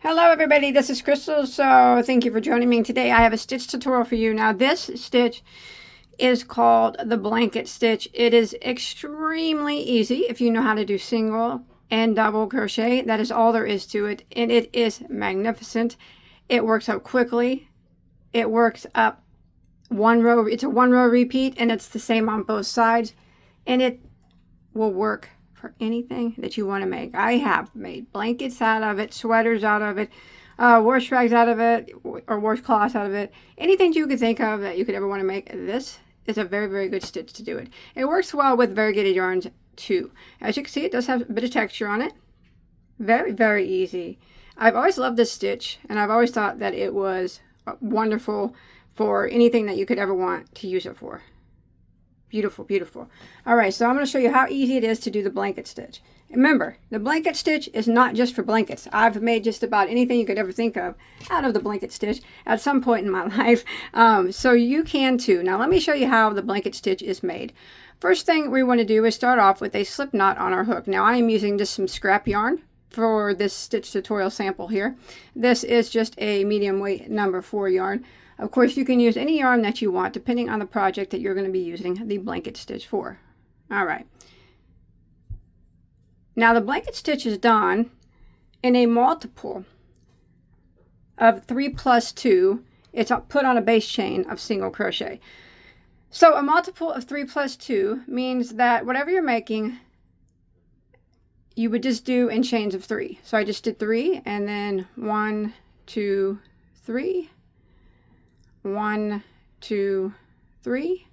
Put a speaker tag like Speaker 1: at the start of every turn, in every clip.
Speaker 1: Hello everybody, this is Crystal. So thank you for joining me today. I have a stitch tutorial for you. Now this stitch is called the blanket stitch. It is extremely easy if you know how to do single and double crochet. That is all there is to it, and it is magnificent. It works up quickly. It works up one row. It's a one row repeat, and it's the same on both sides, and it will work for anything that you want to make. I have made blankets out of it, sweaters out of it, wash rags out of it, or washcloths out of it. Anything you could think of that you could ever want to make. This is a very, very good stitch to do it. It works well with variegated yarns too. As you can see, it does have a bit of texture on it. Very, very easy. I've always loved this stitch, and I've always thought that it was wonderful for anything that you could ever want to use it for. Beautiful, beautiful. All right, so I'm going to show you how easy it is to do the blanket stitch. Remember, the blanket stitch is not just for blankets. I've made just about anything you could ever think of out of the blanket stitch at some point in my life. So you can too. Now let me show you how the blanket stitch is made. First thing we want to do is start off with a slip knot on our hook. Now I am using just some scrap yarn for this stitch tutorial sample here. This is just a medium weight number 4 yarn. Of course, you can use any yarn that you want depending on the project that you're going to be using the blanket stitch for. All right. Now the blanket stitch is done in a multiple of 3 plus 2. It's put on a base chain of single crochet. So a multiple of 3 plus 2 means that whatever you're making, you would just do in chains of 3. So I just did 3 and then 1, 2, 3. 1, 2, 3.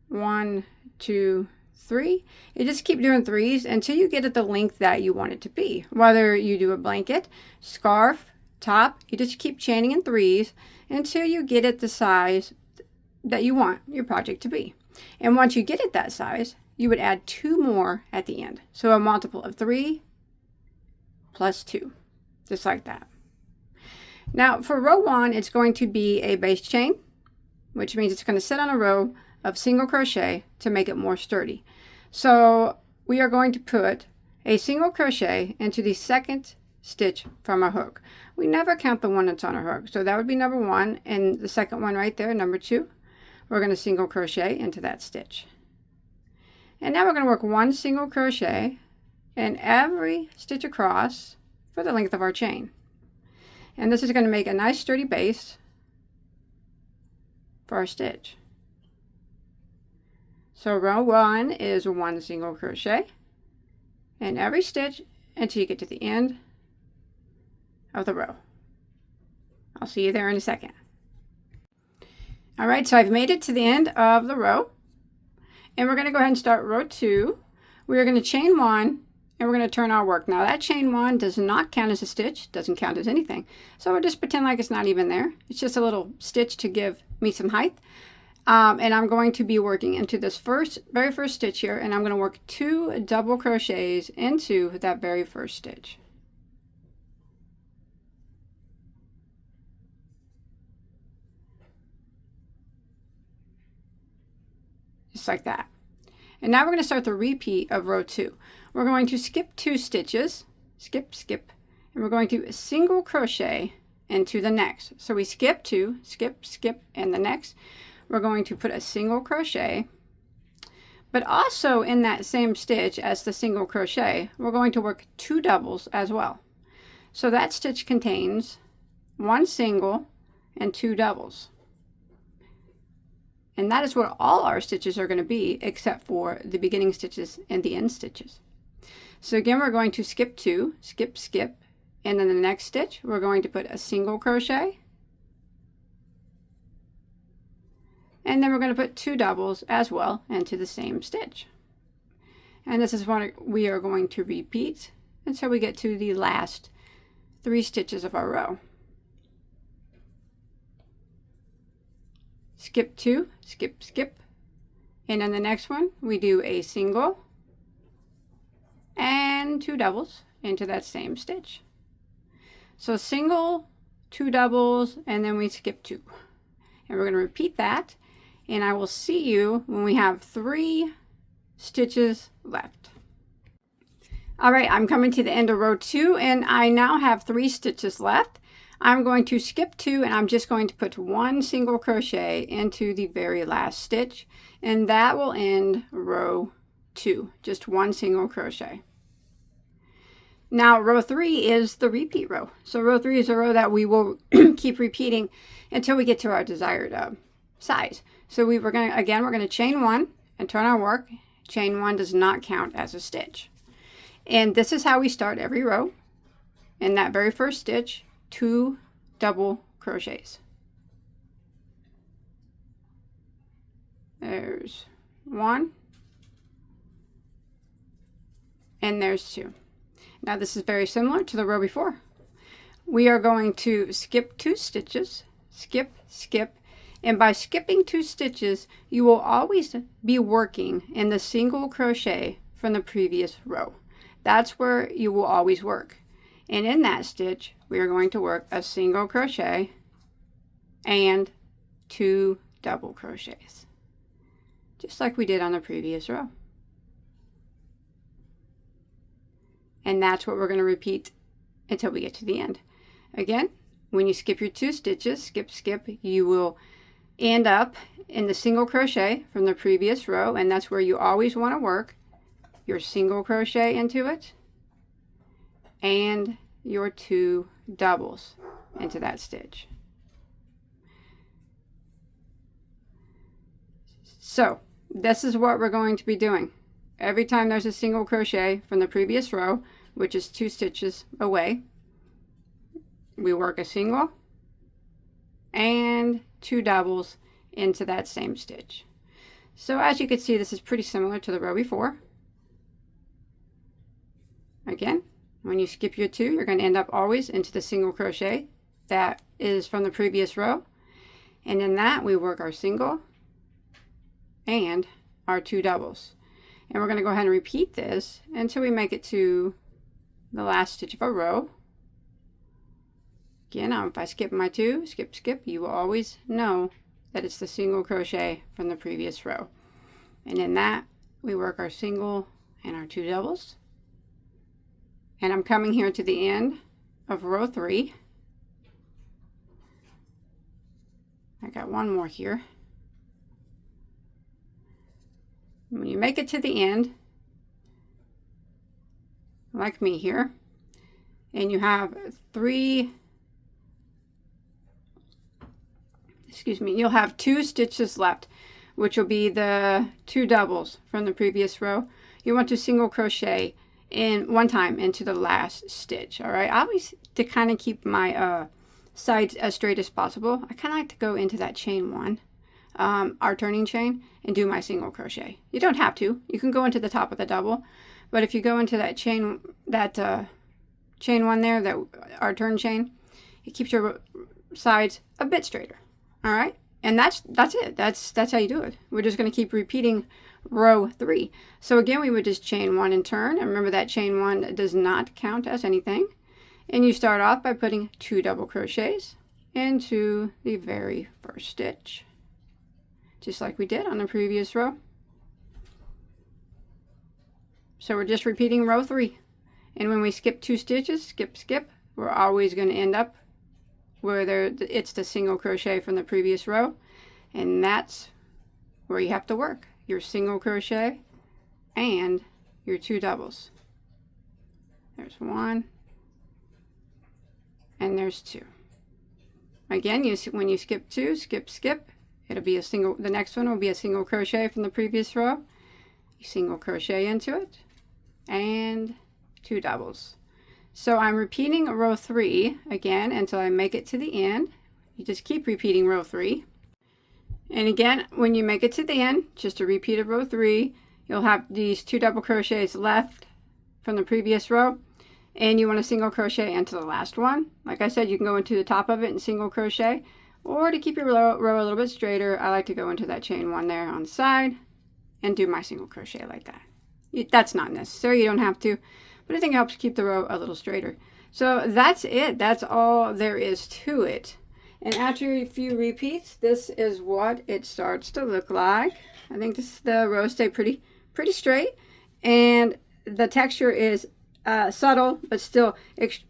Speaker 1: 1, 2, 3. You just keep doing 3s until you get at the length that you want it to be. Whether you do a blanket, scarf, top, you just keep chaining in 3s until you get it the size that you want your project to be. And once you get it that size, you would add 2 more at the end. So a multiple of 3 plus 2, just like that. Now for row 1, it's going to be a base chain, which means it's going to sit on a row of single crochet to make it more sturdy. So we are going to put a single crochet into the second stitch from our hook. We never count the one that's on our hook. So that would be number 1, and the second one right there, number 2, we're going to single crochet into that stitch. And now we're going to work 1 single crochet in every stitch across for the length of our chain. And this is going to make a nice sturdy base for our stitch. So row 1 is 1 single crochet in every stitch until you get to the end of the row. I'll see you there in a second. All right, so I've made it to the end of the row, and we're going to go ahead and start row 2. We are going to chain 1, and we're going to turn our work. Now that chain 1 does not count as a stitch, doesn't count as anything. So we'll just pretend like it's not even there. It's just a little stitch to give me some height. And I'm going to be working into this very first stitch here, and I'm going to work 2 double crochets into that very first stitch. Just like that. And now we're going to start the repeat of row 2. We're going to skip 2 stitches, skip, skip, and we're going to single crochet into the next. So we skip 2, skip, skip, and the next. We're going to put a single crochet, but also in that same stitch as the single crochet, we're going to work 2 doubles as well. So that stitch contains 1 single and 2 doubles. And that is where all our stitches are going to be, except for the beginning stitches and the end stitches. So again, we're going to skip 2, skip, skip, and then the next stitch, we're going to put a single crochet. And then we're going to put 2 doubles as well into the same stitch. And this is what we are going to repeat until we get to the last 3 stitches of our row. Skip 2, skip, skip, and then the next one we do a single and 2 doubles into that same stitch. So single, 2 doubles, and then we skip 2. And we're going to repeat that, and I will see you when we have 3 stitches left. All right, I'm coming to the end of row 2 and I now have 3 stitches left. I'm going to skip 2 and I'm just going to put 1 single crochet into the very last stitch, and that will end row 2, just 1 single crochet. Now row 3 is the repeat row. So row 3 is a row that we will keep repeating until we get to our desired size. So we're going to chain 1 and turn our work. Chain 1 does not count as a stitch. And this is how we start every row. In that very first stitch, 2 double crochets. There's 1 and there's 2. Now this is very similar to the row before. We are going to skip 2 stitches, skip, skip, and by skipping 2 stitches, you will always be working in the single crochet from the previous row. That's where you will always work. And in that stitch, we are going to work a single crochet and 2 double crochets, just like we did on the previous row. And that's what we're going to repeat until we get to the end. Again, when you skip your 2 stitches, skip, skip, you will end up in the single crochet from the previous row, and that's where you always want to work your single crochet into it and your 2 doubles into that stitch. So this is what we're going to be doing. Every time there's a single crochet from the previous row, which is 2 stitches away, we work a single and 2 doubles into that same stitch. So as you can see, this is pretty similar to the row before. Again, when you skip your 2, you're going to end up always into the single crochet that is from the previous row. And in that, we work our single and our 2 doubles. And we're going to go ahead and repeat this until we make it to the last stitch of a row. Again, if I skip my 2, skip, skip, you will always know that it's the single crochet from the previous row. And in that, we work our single and our 2 doubles. And I'm coming here to the end of row 3. I got one more here. When you make it to the end, like me here, and you have 3, you'll have 2 stitches left, which will be the 2 doubles from the previous row. You want to single crochet in one time into the last stitch. All right, I always, to kind of keep my sides as straight as possible, I kind of like to go into that chain 1, our turning chain, and do my single crochet. You don't have to. You can go into the top of the double, but if you go into that chain, chain 1 there, that our turn chain, it keeps your sides a bit straighter. All right, and that's it. That's how you do it. We're just going to keep repeating row 3. So again, we would just chain 1 and turn, and remember that chain 1 does not count as anything. And you start off by putting 2 double crochets into the very first stitch, just like we did on the previous row. So we're just repeating row 3. And when we skip 2 stitches, skip, skip, we're always going to end up where it's the single crochet from the previous row. And that's where you have to work your single crochet and your 2 doubles. There's 1 and there's 2. Again, when you skip 2, skip, skip, it'll be a single, the next one will be a single crochet from the previous row. You single crochet into it and 2 doubles. So I'm repeating row 3 again until I make it to the end. You just keep repeating row 3. And again, when you make it to the end, just a repeat of row 3, you'll have these 2 double crochets left from the previous row, and you want to single crochet into the last one. Like I said, you can go into the top of it and single crochet, or to keep your row a little bit straighter, I like to go into that chain 1 there on the side and do my single crochet like that. That's not necessary, you don't have to, but I think it helps keep the row a little straighter. So that's it. That's all there is to it. And after a few repeats, this is what it starts to look like. I think the rows stay pretty straight, and the texture is subtle, but still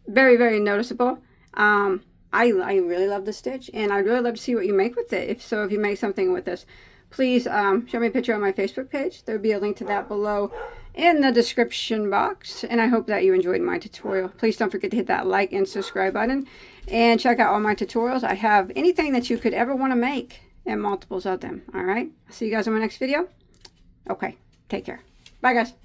Speaker 1: very, very noticeable. I really love the stitch, and I'd really love to see what you make with it. If you make something with this, please show me a picture on my Facebook page. There'll be a link to that below in the description box, and I hope that you enjoyed my tutorial. Please don't forget to hit that like and subscribe button, and check out all my tutorials. I have anything that you could ever want to make and multiples of them. All right, see you guys in my next video. Okay, take care. Bye, guys.